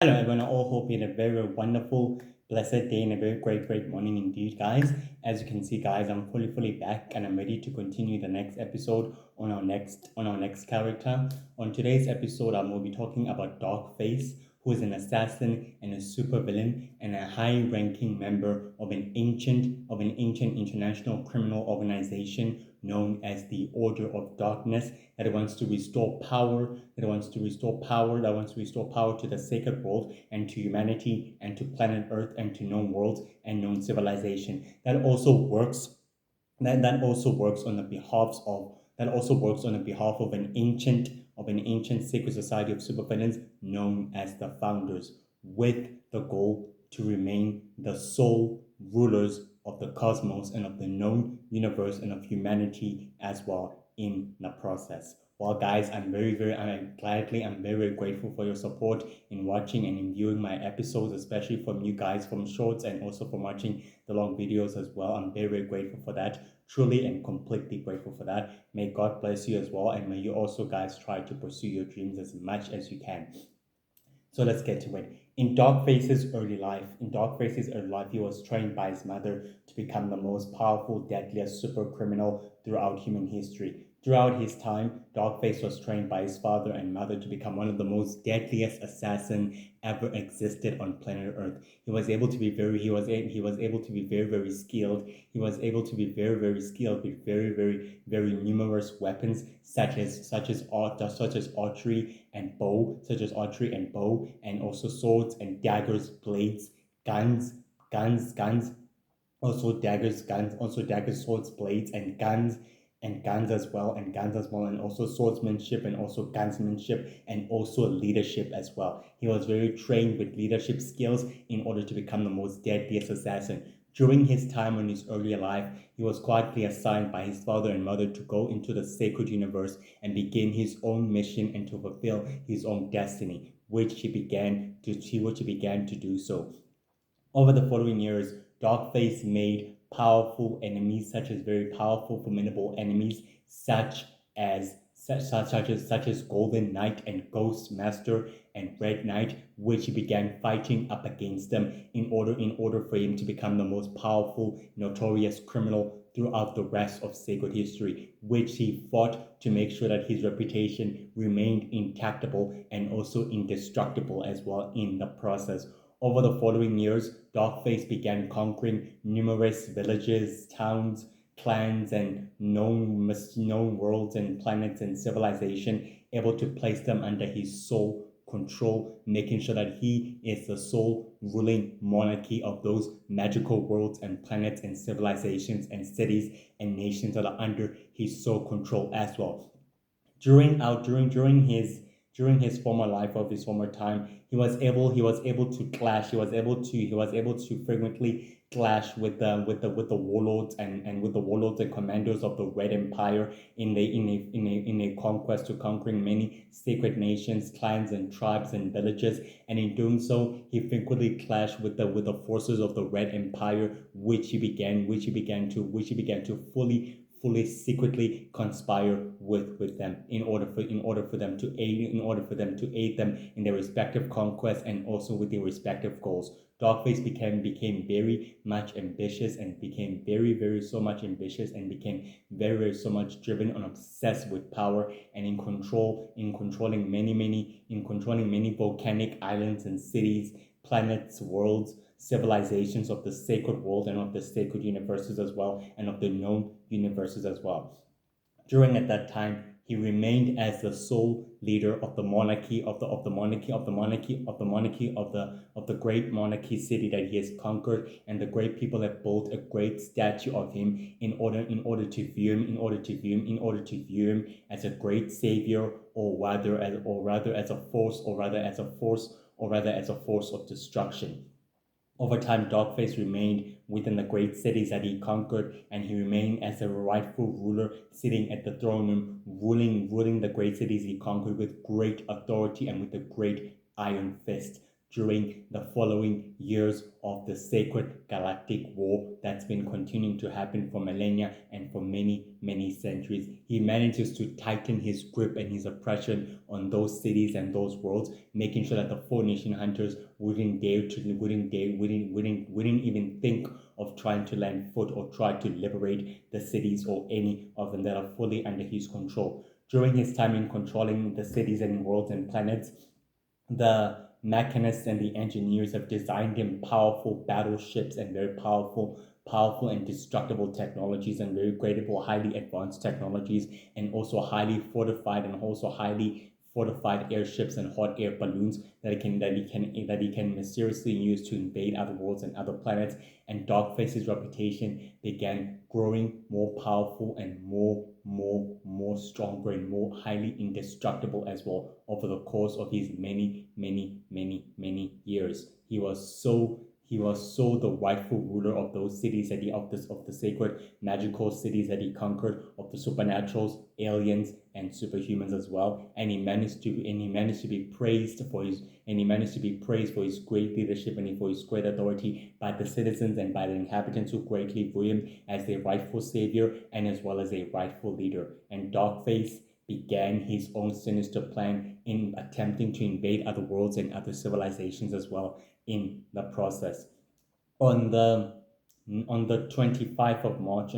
Hello, everyone. I all hope you had a very, very wonderful, blessed day and a very great, great morning indeed, guys. As you can see, guys, I'm fully back and I'm ready to continue the next episode on our next character. On today's episode, I will be talking about Dogface, who is an assassin and a supervillain and a high-ranking member of an ancient international criminal organization known as the Order of Darkness that wants to restore power, that wants to restore power to the sacred world and to humanity and to planet Earth and to known worlds and known civilization. That also works on the behalf of an ancient sacred society of supervillains known as the Founders, with the goal to remain the sole rulers of the cosmos and of the known universe and of humanity as well in the process. Well, guys, I'm very grateful for your support in watching and in viewing my episodes, especially from you guys from shorts and also from watching the long videos as well. I'm very, very grateful for that. Truly and completely grateful for that. May God bless you as well, and may you also, guys, try to pursue your dreams as much as you can. So let's get to it. In Dogface's early life, he was trained by his mother to become the most powerful, deadliest super criminal throughout human history. Throughout his time, Dogface was trained by his father and mother to become one of the most deadliest assassins ever existed on planet Earth. He was able to be very skilled. He was able to be very skilled with very numerous weapons such as archery and bow, and also swords and daggers, blades, guns, guns, also daggers, swords, blades, and guns as well, and also swordsmanship, and also gunsmanship, and also leadership as well. He was very trained with leadership skills in order to become the most deadliest assassin. During his time in his earlier life, he was quietly assigned by his father and mother to go into the sacred universe and begin his own mission and to fulfill his own destiny, which he began to do so. Over the following years, Dogface made powerful enemies, such as very powerful, formidable enemies, such as Golden Knight and Ghost Master and Red Knight, which he began fighting up against them in order for him to become the most powerful, notorious criminal throughout the rest of sacred history, which he fought to make sure that his reputation remained intactable and also indestructible as well in the process. Over the following years, Dogface began conquering numerous villages, towns, clans, and known worlds and planets and civilization, able to place them under his sole control, making sure that he is the sole ruling monarchy of those magical worlds and planets and civilizations and cities and nations that are under his sole control as well. During his former life, of his former time, he was able to frequently clash with the warlords and with the warlords and commanders of the Red Empire in a conquest to conquering many sacred nations, clans, and tribes and villages. And in doing so, he frequently clashed with the forces of the Red Empire, which he began to fully secretly conspire with them in order for them to aid them in their respective conquests and also with their respective goals. Dogface became very much ambitious and became very so much ambitious and became very so much driven and obsessed with power and in controlling many volcanic islands and cities, planets, worlds, civilizations of the sacred world and of the sacred universes as well, and of the known universes as well. During at that time, he remained as the sole leader of the monarchy of the great monarchy city that he has conquered, and the great people have built a great statue of him in order to view him as a great savior, or rather as a force of destruction. Over time, Dogface remained within the great cities that he conquered, and he remained as a rightful ruler, sitting at the throne room, ruling the great cities he conquered with great authority and with a great iron fist. during the following years of the Sacred Galactic War that's been continuing to happen for millennia and for many, many centuries. He manages to tighten his grip and his oppression on those cities and those worlds, making sure that the Four Nation Hunters wouldn't even think of trying to land foot or try to liberate the cities or any of them that are fully under his control. During his time in controlling the cities and worlds and planets, the mechanists and the engineers have designed him powerful battleships and very powerful and destructible technologies and very credible, highly advanced technologies, and also highly fortified airships and hot air balloons that he can mysteriously use to invade other worlds and other planets. And Dogface's reputation began growing more powerful and more stronger and more highly indestructible as well over the course of his many years. He was so the rightful ruler of those cities that he of the sacred magical cities that he conquered, of the supernaturals, aliens, and superhumans as well. And he managed to be praised for his great leadership and for his great authority by the citizens and by the inhabitants who greatly view him as their rightful savior and as well as a rightful leader. And Dogface began his own sinister plan in attempting to invade other worlds and other civilizations as well in the process. On the on the 25th of March,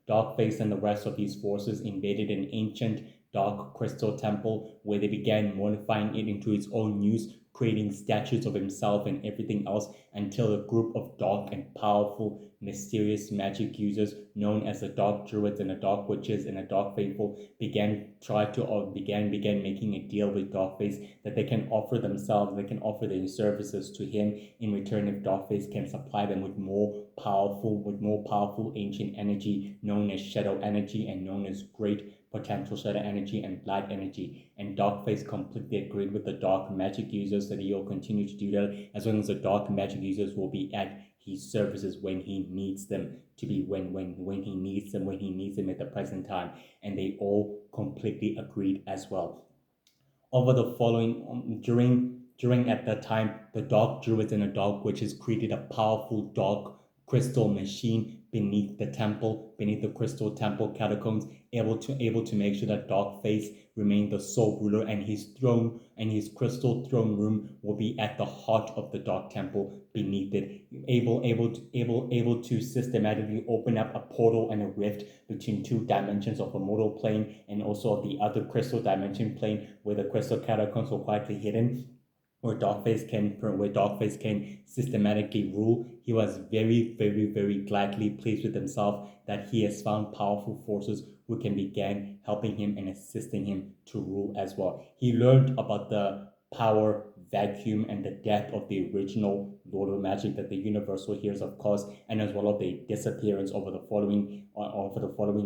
Darkface and the rest of his forces invaded an ancient dark crystal temple where they began modifying it into its own use, creating statues of himself and everything else until a group of dark and powerful, mysterious magic users known as the Dark Druids and the Dark Witches and the Dark Faithful began making a deal with Darkface that they can offer their services to him in return if Darkface can supply them with more powerful ancient energy known as shadow energy and known as great potential shadow energy and light energy. And Darkface completely agreed with the dark magic users that he'll continue to do that as long as the dark magic users will be at his services when he needs them to be when he needs them at the present time. And they all completely agreed as well. Over the following during at that time, the Dark Druids and the Dark Witches created a powerful dark crystal machine beneath the crystal temple catacombs, able to make sure that Darkface remained the sole ruler, and his throne and his crystal throne room will be at the heart of the dark temple beneath it, able to systematically open up a portal and a rift between two dimensions of the mortal plane and also the other crystal dimension plane where the crystal catacombs were quietly hidden, where Dogface can systematically rule. He was very gladly pleased with himself that he has found powerful forces who can begin helping him and assisting him to rule as well. He learned about the power vacuum and the death of the original Lord of Magic that the Universal Heroes of caused, and as well of the disappearance over the following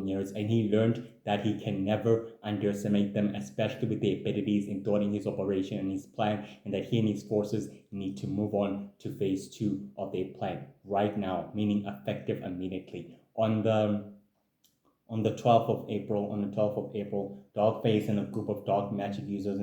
years. And he learned that he can never underestimate them, especially with the abilities in thwarting his operation and his plan, and that he and his forces need to move on to phase 2 of their plan right now, meaning effective immediately. On the 12th of April, Dogface and a group of dark magic users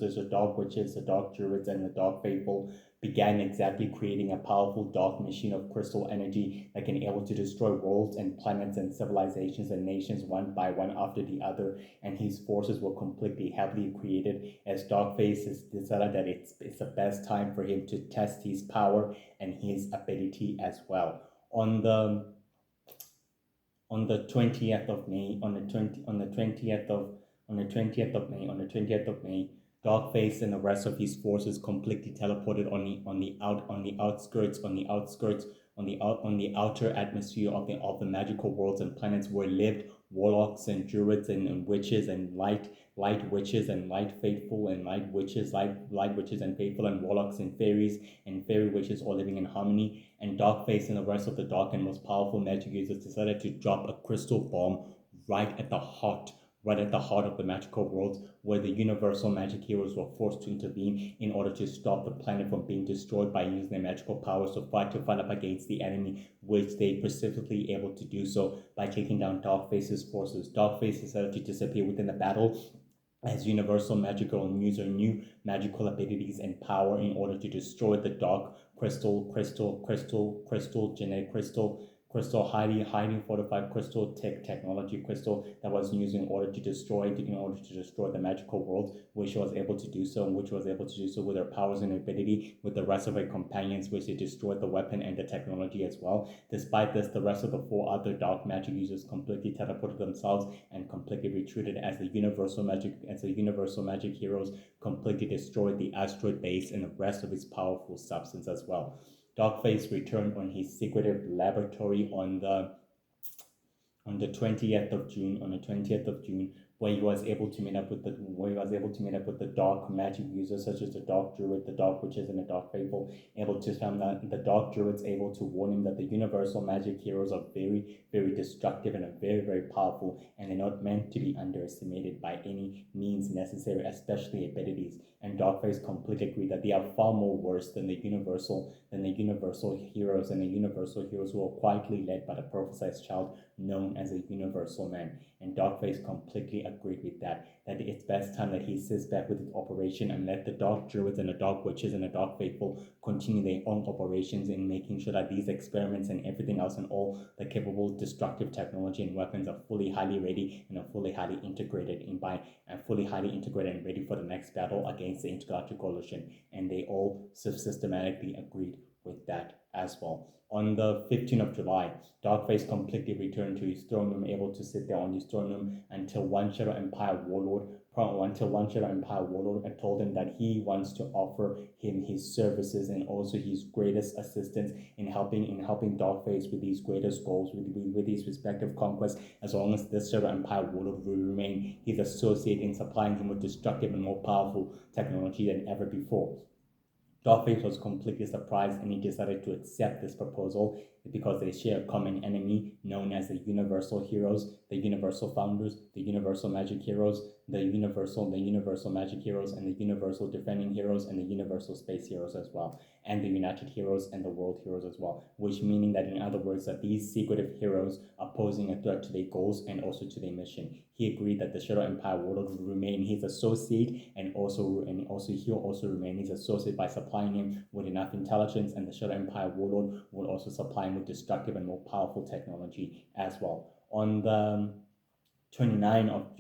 such as Dark Witches, the Dark Druids, and the Dark Faithful began exactly creating a powerful dark machine of crystal energy that can able to destroy worlds and planets and civilizations and nations one by one after the other. And his forces were completely heavily created as Dogface has decided that it's the best time for him to test his power and his ability as well. On the 20th of May, on the 20th of May, Dogface and the rest of his forces completely teleported on the outer atmosphere of the magical worlds and planets where lived warlocks and druids and witches and light witches and light faithful and light witches and faithful and warlocks and fairies and fairy witches all living in harmony. And Darkface and the rest of the dark and most powerful magic users decided to drop a crystal bomb right at the heart of the magical worlds, where the universal magic heroes were forced to intervene in order to stop the planet from being destroyed by using their magical powers to fight up against the enemy, which they specifically able to do so by taking down Darkface's forces. Darkface decided to disappear within the battle, as universal magical and use her new magical abilities and power in order to destroy the dark genetic crystal, highly fortified crystal technology crystal that was used in order to destroy the magical world, which she was able to do so, and which was able to do so with her powers and ability with the rest of her companions, which they destroyed the weapon and the technology as well. Despite this, the rest of the four other dark magic users completely teleported themselves and completely retreated as the universal magic heroes completely destroyed the asteroid base and the rest of its powerful substance as well. Darkface returned on his secretive laboratory on the 20th of June, where he was able to meet up with the dark magic users such as the dark druid, the dark witches, and the dark faithful, able to find that the dark druids able to warn him that the universal magic heroes are very, very destructive and are very, very powerful, and they're not meant to be underestimated by any means necessary, especially abilities. And Darkface completely agreed that they are far more worse than the universal heroes and the universal heroes who are quietly led by the prophesized child known as a universal man. And Darkface completely agreed with that it's best time that he sits back with his operation and let the dark druids and the dark witches and the dark faithful continue their own operations in making sure that these experiments and everything else and all the capable destructive technology and weapons are fully highly ready and are fully highly integrated and ready for the next battle against the Intergalactic Coalition. And they all systematically agreed with that as well. On the 15th of July, Darkface completely returned to his throne room, able to sit there on his throne room until one Shadow Empire warlord and told him that he wants to offer him his services and also his greatest assistance in helping Darkface with these greatest goals, with his respective conquests, as long as this Shadow Empire warlord will remain his associate in supplying him with destructive and more powerful technology than ever before. Darkface was completely surprised and he decided to accept this proposal because they share a common enemy known as the Universal Heroes, the Universal Founders, the Universal Magic Heroes, the Universal Magic Heroes, and the Universal Defending Heroes, and the Universal Space Heroes as well, and the United Heroes and the World Heroes as well, which meaning that in other words that these secretive heroes are posing a threat to their goals and also to their mission. He agreed that the Shadow Empire Warlord would remain his associate and he'll also remain his associate by supplying him with enough intelligence, and the Shadow Empire Warlord will also supply him with destructive and more powerful technology as well. On the 29 of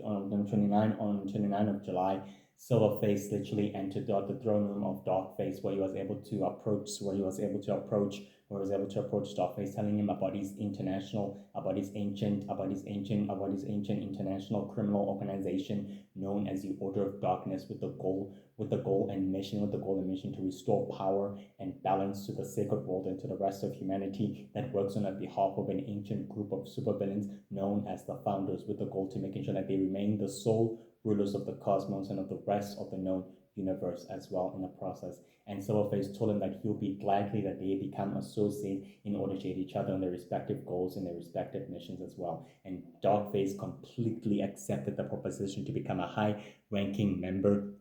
July, Silverface literally entered the throne room of Darkface, where he was able to approach Darkface, telling him about his ancient international criminal organization known as the Order of Darkness, with the goal and mission to restore power and balance to the sacred world and to the rest of humanity that works on behalf of an ancient group of supervillains known as the Founders, with the goal to making sure that they remain the sole rulers of the cosmos and of the rest of the known universe as well in the process. And Silverface told him that he'll be gladly that they become associates in order to aid each other on their respective goals and their respective missions as well. And Darkface completely accepted the proposition to become a high-ranking member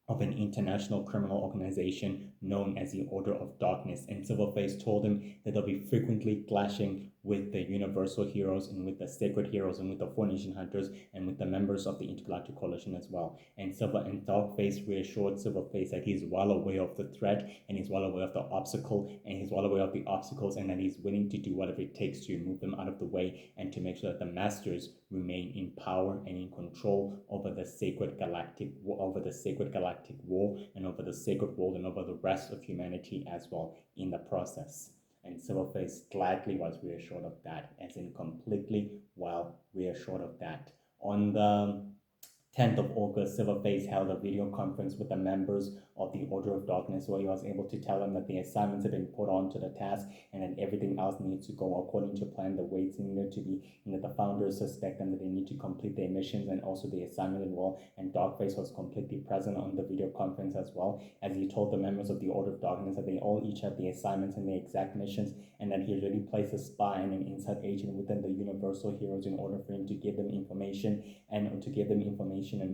of an international criminal organization known as the Order of Darkness. And Silverface told him that they'll be frequently clashing with the Universal Heroes and with the Sacred Heroes and with the Four Nation Hunters and with the members of the Intergalactic Coalition as well. And Darkface reassured Silverface that he's well aware of the threat and he's well aware of the obstacles and that he's willing to do whatever it takes to move them out of the way and to make sure that the Masters remain in power and in control over the sacred galactic war and over the sacred world and over the rest of humanity as well in the process. And Silverface gladly was reassured of that, as in completely well reassured of that. On the 10th of August, Silverface held a video conference with the members of the Order of Darkness, where he was able to tell them that the assignments have been put on to the task and that everything else needs to go according to plan. The weights needed to be, the founders suspect them that they need to complete their missions and also the assignment as well. And Darkface was completely present on the video conference as well, as he told the members of the Order of Darkness that they all each have the assignments and the exact missions, and that he already placed a spy and an inside agent within the Universal Heroes in order for him to give them information and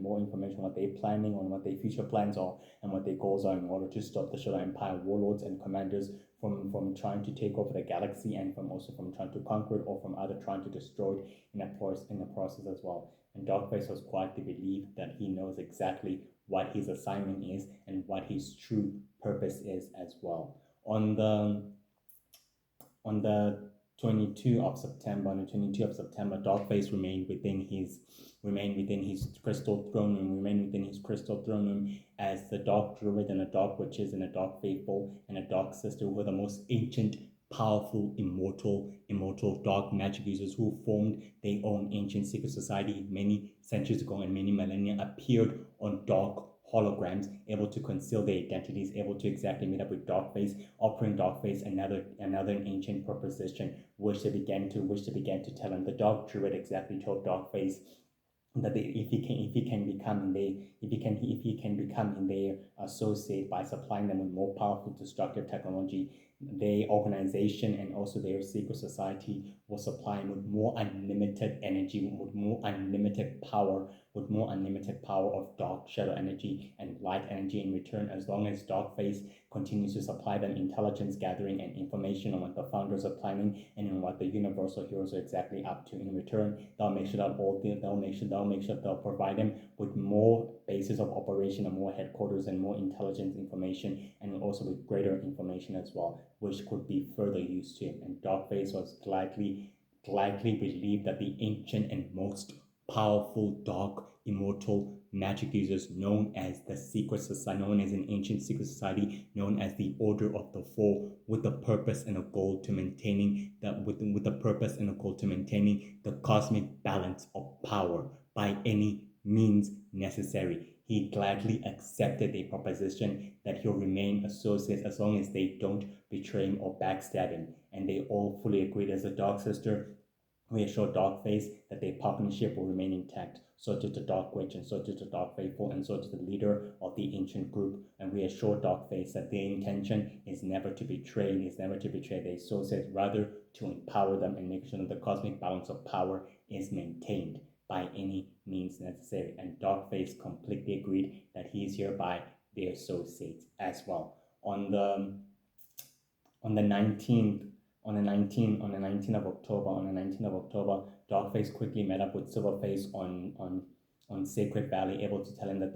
more information on what they're planning, on what their future plans are, and what their goals are in order to stop the Shadow Empire warlords and commanders from trying to take over the galaxy and from trying to conquer it or from either trying to destroy it in the process as well. And Dogface was quite to believe that he knows exactly what his assignment is and what his true purpose is as well. On the 22 of September, on the 22 of September, Dogface remained within his crystal throne room, remained within his crystal throne room as the Dark Druid and the Dark Witches and the Dark Faithful and the Dark Sister were the most ancient, powerful, immortal dark magic users who formed their own ancient secret society many centuries ago and many millennia appeared on dark holograms, able to conceal their identities, able to exactly meet up with Darkface, offering Darkface another ancient proposition, which they began to tell him. The Dark Druid exactly told Darkface that if he can become their if he can become their associate by supplying them with more powerful destructive technology, their organization and also their secret society will supply him with more unlimited energy, with more unlimited power of dark shadow energy and light energy in return, as long as Darkface continues to supply them intelligence gathering and information on what the founders are planning and on what the universal heroes are exactly up to. In return, they'll make sure they'll provide them with more bases of operation and more headquarters and more intelligence information, and also with greater information as well, which could be further used to him. And Darkface was gladly believed that the ancient and most powerful dark immortal magic users known as the secret society, known as an ancient secret society, known as the Order of the Four, with the purpose and a goal to maintaining with the purpose and a goal to maintaining the cosmic balance of power by any means necessary. He gladly accepted a proposition that he'll remain associates as long as they don't betray him or backstab him, and they all fully agreed. As a Dark Sister, reassured Darkface that their partnership will remain intact. So did the Dark Witch, and so did the Dark Faithful, and so did the leader of the ancient group, and reassured Darkface that their intention is never to betray their associates, rather to empower them and make sure that the cosmic balance of power is maintained by any means necessary. And Darkface completely agreed that he is hereby their associates as well. On the 19th on the 19th of October, Darkface quickly met up with Silverface on Sacred Valley, able to tell him that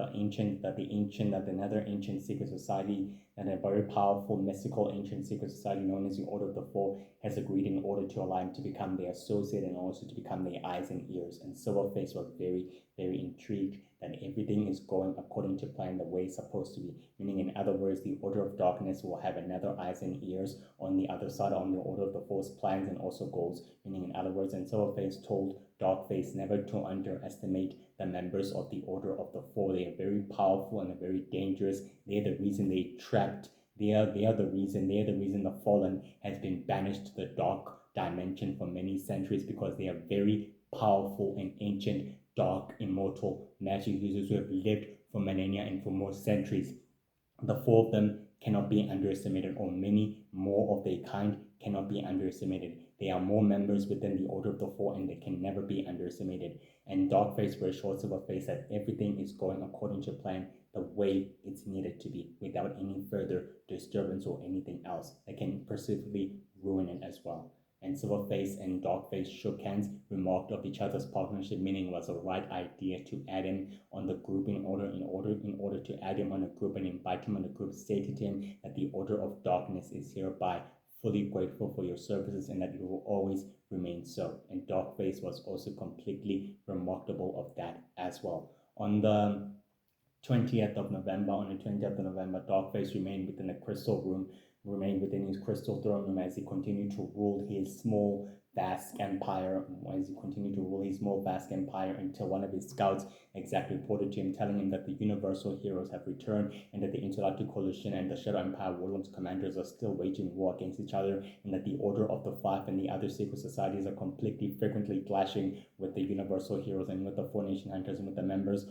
another ancient secret society, and a very powerful mystical ancient secret society known as the Order of the Four, has agreed in order to allow him to become their associate and also to become their eyes and ears. And Silverface was very intrigued that everything is going according to plan, the way it's supposed to be. Meaning, in other words, the Order of Darkness will have another eyes and ears on the other side, on the Order of the Four's plans and also goals. Meaning, in other words, and Silverface told Darkface never to underestimate the members of the Order of the Four. They are very powerful and very dangerous. They're the reason they trapped. They are the reason the Fallen has been banished to the dark dimension for many centuries, because they are very powerful and ancient, dark, immortal magic users who have lived for millennia and for more centuries. The four of them cannot be underestimated, or many more of their kind cannot be underestimated. There are more members within the Order of the Four, and they can never be underestimated. And Darkface reassured Silverface that everything is going according to plan, the way it's needed to be, without any further disturbance or anything else that can perceivably ruin it as well. And Silverface and Darkface shook hands, remarked of each other's partnership, meaning it was the right idea to add him on the group in order to add him on the group and invite him on the group, stated to him that the Order of Darkness is hereby fully grateful for your services and that it will always remain so. And Darkface was also completely remarkable of that as well. On the 20th of November, Darkface remained within his crystal throne room as he continued to rule his small, vast empire, until one of his scouts exactly reported to him, telling him that the universal heroes have returned and that the Intergalactic Coalition and the Shadow Empire Warlords commanders are still waging war against each other, and that the Order of the Five and the other secret societies are frequently clashing with the universal heroes and with the Four Nation Hunters and with the members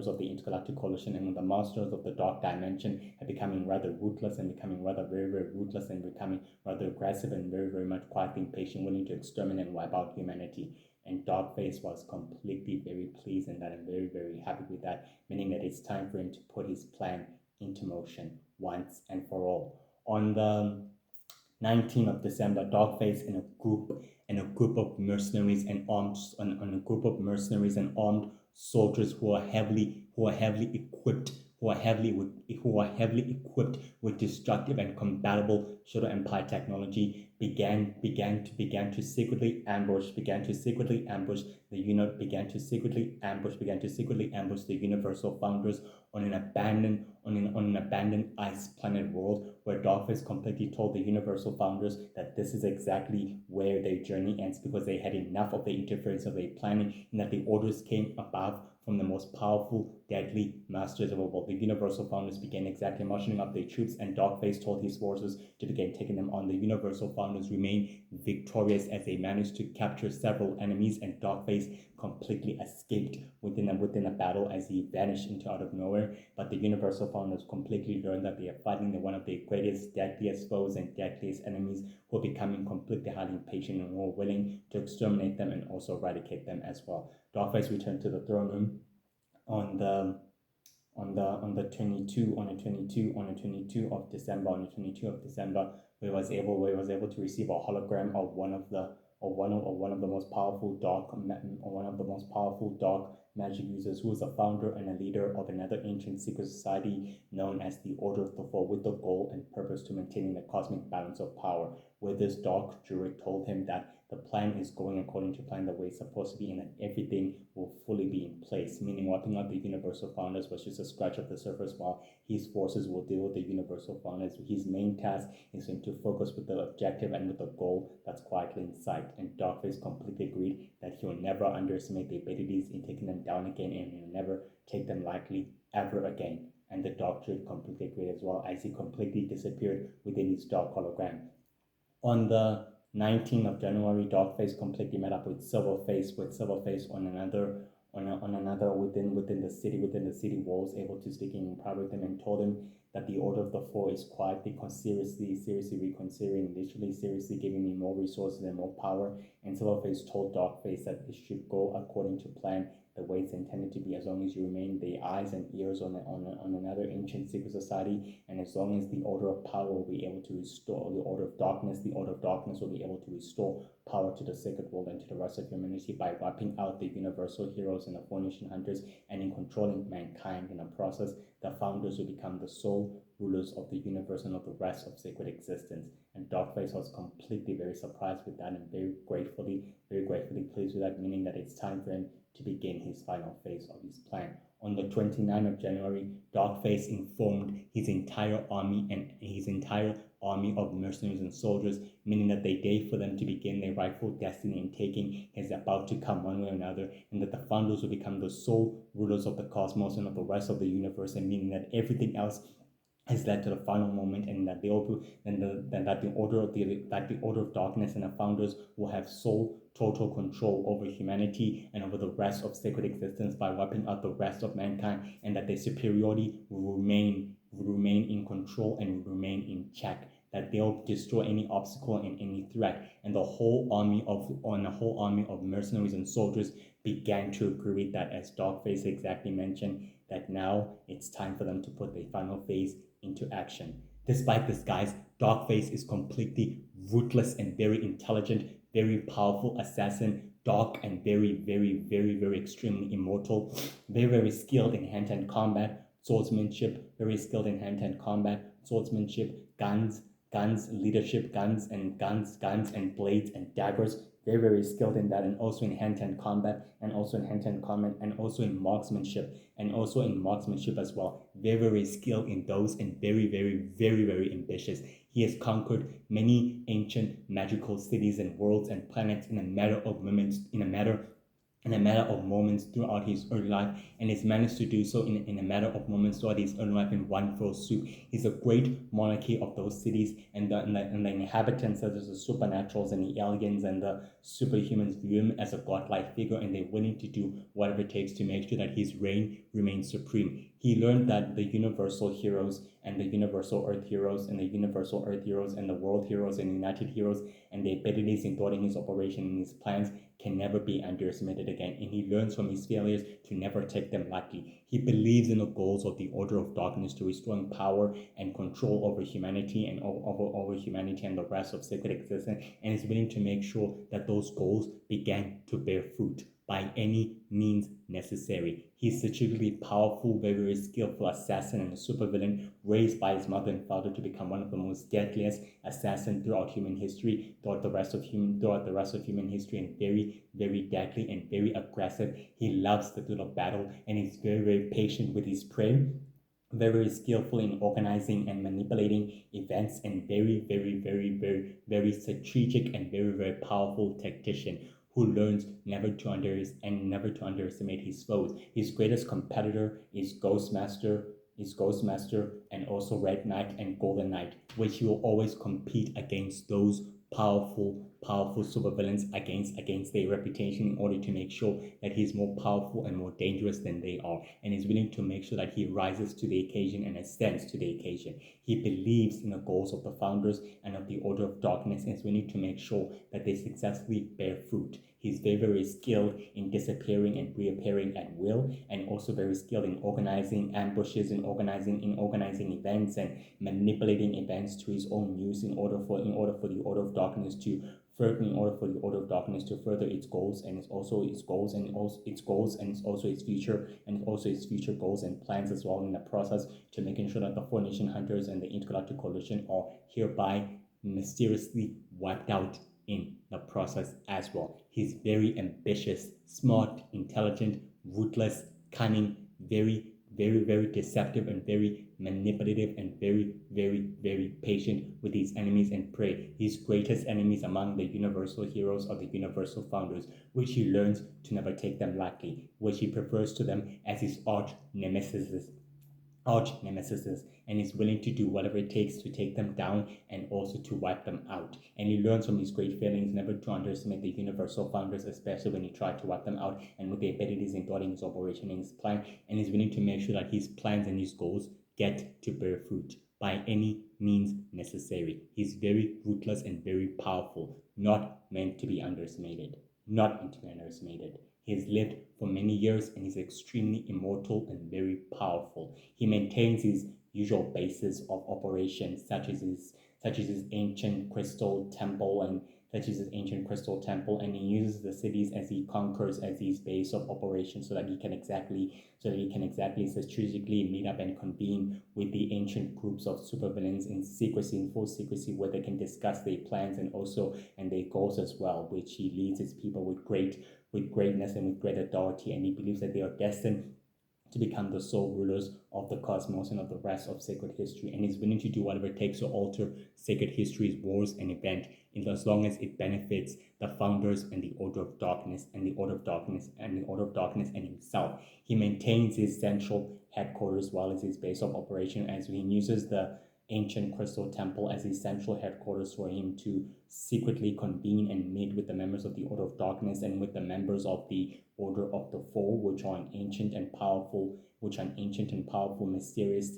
of the Intergalactic Coalition, and with the Masters of the Dark Dimension are becoming rather ruthless and becoming rather very ruthless and becoming rather aggressive and very much quite impatient, willing to exterminate and wipe out humanity. And Darkface was completely very pleased and that, and very happy with that, meaning that it's time for him to put his plan into motion once and for all. On the 19th of December, Darkface and a group of mercenaries and a group of mercenaries and armed soldiers who are heavily equipped who are heavily equipped with destructive and compatible Shadow Empire technology began to secretly ambush the unit began to secretly ambush the Universal Founders on on an abandoned ice planet world, where Darkface completely told the Universal Founders that this is exactly where their journey ends, because they had enough of the interference of their planet, and that the orders came above from the most powerful, deadly masters of the world. The Universal Founders began exactly marshalling up their troops, and Darkface told his forces to begin taking them on. The Universal Founders remained victorious as they managed to capture several enemies, and Darkface completely escaped within a battle as he vanished into out of nowhere. But the Universal Founders completely learned that they are fighting one of their greatest, deadliest foes and deadliest enemies, who are becoming completely highly impatient and who are willing to exterminate them and also eradicate them as well. Darkface returned to the throne room on the 22 of December, where he was able to receive a hologram of one of the most powerful dark magic users, who was a founder and a leader of another ancient secret society known as the Order of the Four, with the goal and purpose to maintaining the cosmic balance of power. Where this dark druid told him that the plan is going according to plan, the way it's supposed to be, and that everything will fully be in place, meaning wiping out the Universal Founders was just a scratch of the surface, while his forces will deal with the Universal Founders. His main task is him to focus with the objective and with the goal that's quietly in sight. And Darkface completely agreed that he will never underestimate the abilities in taking them down again, and he will never take them lightly ever again. And the Dark Druid completely agreed as well, as he completely disappeared within his dark hologram. On the 19th of January, Darkface completely met up with Silverface on another within the city walls, able to speak in private with him, and told him that the Order of the Four is quietly seriously reconsidering, literally seriously giving me more resources and more power. And Silverface told Darkface that it should go according to plan, the way it's intended to be, as long as you remain the eyes and ears on another ancient secret society, and as long as the Order of Power will be able to restore the Order of Darkness will be able to restore power to the sacred world and to the rest of humanity by wiping out the universal heroes and the Four Nation Hunters, and in controlling mankind in the process. The Founders will become the sole rulers of the universe and of the rest of sacred existence. And Darkface was completely very surprised with that, and very gratefully pleased with that, meaning that it's time for him to begin his final phase of his plan. On the 29th of January, Darkface informed his entire army of mercenaries and soldiers, meaning that the day for them to begin their rightful destiny in taking is about to come one way or another, and that the Founders will become the sole rulers of the cosmos and of the rest of the universe, and meaning that everything else has led to the final moment, and that the order of darkness and the Founders will have sole total control over humanity and over the rest of sacred existence by wiping out the rest of mankind, and that their superiority will remain in control and will remain in check, that they'll destroy any obstacle and any threat. And the whole army of mercenaries and soldiers began to agree with that, as Darkface exactly mentioned, that now it's time for them to put their final phase into action. Despite this, guys, Darkface is completely ruthless and very intelligent, very powerful assassin, dark and very extremely immortal, very skilled in hand-to-hand combat, swordsmanship, guns, leadership, guns and blades and daggers, very skilled in that, and also in hand-to-hand combat, and also in marksmanship as well. Very skilled in those, and very ambitious. He has conquered many ancient magical cities and worlds and planets in a matter of moments throughout his early life, and has managed to do so in a matter of moments throughout his early life in one fell swoop. He's a great monarchy of those cities, and the inhabitants, such as the supernaturals and the aliens and the superhumans, view him as a godlike figure, and they're willing to do whatever it takes to make sure that his reign remains supreme. He learned that the universal heroes and the universal earth heroes and the universal earth heroes and the world heroes and united heroes and the abilities in thwarting his operation and his plans can never be underestimated again. And he learns from his failures to never take them lightly. He believes in the goals of the Order of Darkness to restoring power and control over humanity and over humanity and the rest of sacred existence, and is willing to make sure that those goals began to bear fruit by any means necessary. He's a strategically powerful, very skillful assassin and a supervillain raised by his mother and father to become one of the most deadliest assassins throughout human history, throughout the rest of human history, and very deadly and very aggressive. He loves the thrill of battle and he's very patient with his prey, very skillful in organizing and manipulating events, and very strategic and very powerful tactician who learns never to underestimate his foes. His greatest competitor is Ghostmaster and also Red Knight and Golden Knight, which he will always compete against those powerful supervillains against their reputation in order to make sure that he's more powerful and more dangerous than they are, and is willing to make sure that he rises to the occasion and ascends to the occasion. He believes in the goals of the founders and of the Order of Darkness and is willing to make sure that they successfully bear fruit. He's very skilled in disappearing and reappearing at will, and also very skilled in organizing ambushes and organizing events and manipulating events to his own use in order for the Order of Darkness to further its goals and its future goals and plans as well, in the process to making sure that the Four Nation Hunters and the Intergalactic Coalition are hereby mysteriously wiped out in the process as well. He's very ambitious, smart, intelligent, ruthless, cunning, very deceptive and very manipulative, and very patient with his enemies and prey. His greatest enemies among the universal heroes are the universal founders, which he learns to never take them lightly, which he prefers to them as his arch nemesis, and is willing to do whatever it takes to take them down and also to wipe them out. And he learns from his great failings never to underestimate the universal founders, especially when he tried to wipe them out, and with the abilities in thwarting his operation and his plan, and is willing to make sure that his plans and his goals get to bear fruit by any means necessary. He's very ruthless and very powerful, not meant to be underestimated. He has lived for many years and is extremely immortal and very powerful. He maintains his usual bases of operations, such as his ancient crystal temple, and he uses the cities as he conquers as his base of operations, so that he can exactly strategically meet up and convene with the ancient groups of supervillains in full secrecy, where they can discuss their plans and their goals as well, which he leads his people with greatness and with great authority, and he believes that they are destined to become the sole rulers of the cosmos and of the rest of sacred history, and is willing to do whatever it takes to alter sacred history's wars and event, in as long as it benefits the founders and the Order of Darkness and himself. He maintains his central headquarters as well as his base of operation, as he uses the ancient crystal temple as his central headquarters for him to secretly convene and meet with the members of the Order of Darkness and with the members of the Order of the Four, which are an ancient and powerful, mysterious,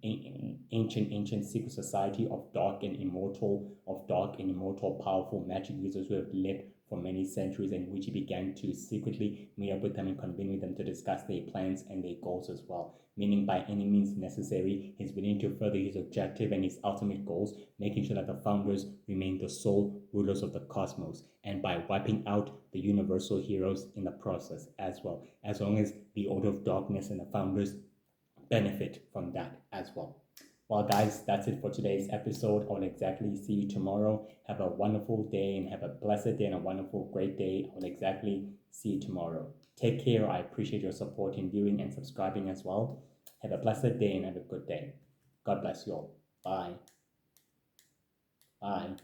ancient secret society of dark and immortal, powerful magic users who have lived for many centuries, and which he began to secretly meet up with them and convene with them to discuss their plans and their goals as well. Meaning, by any means necessary, he's willing to further his objective and his ultimate goals, making sure that the founders remain the sole rulers of the cosmos, and by wiping out the universal heroes in the process as well, as long as the Order of Darkness and the founders benefit from that as well. Well, guys, that's it for today's episode. I will exactly see you tomorrow. Have a wonderful day and have a blessed day and a wonderful, great day. I will exactly see you tomorrow. Take care. I appreciate your support in viewing and subscribing as well. Have a blessed day and have a good day. God bless you all. Bye. Bye.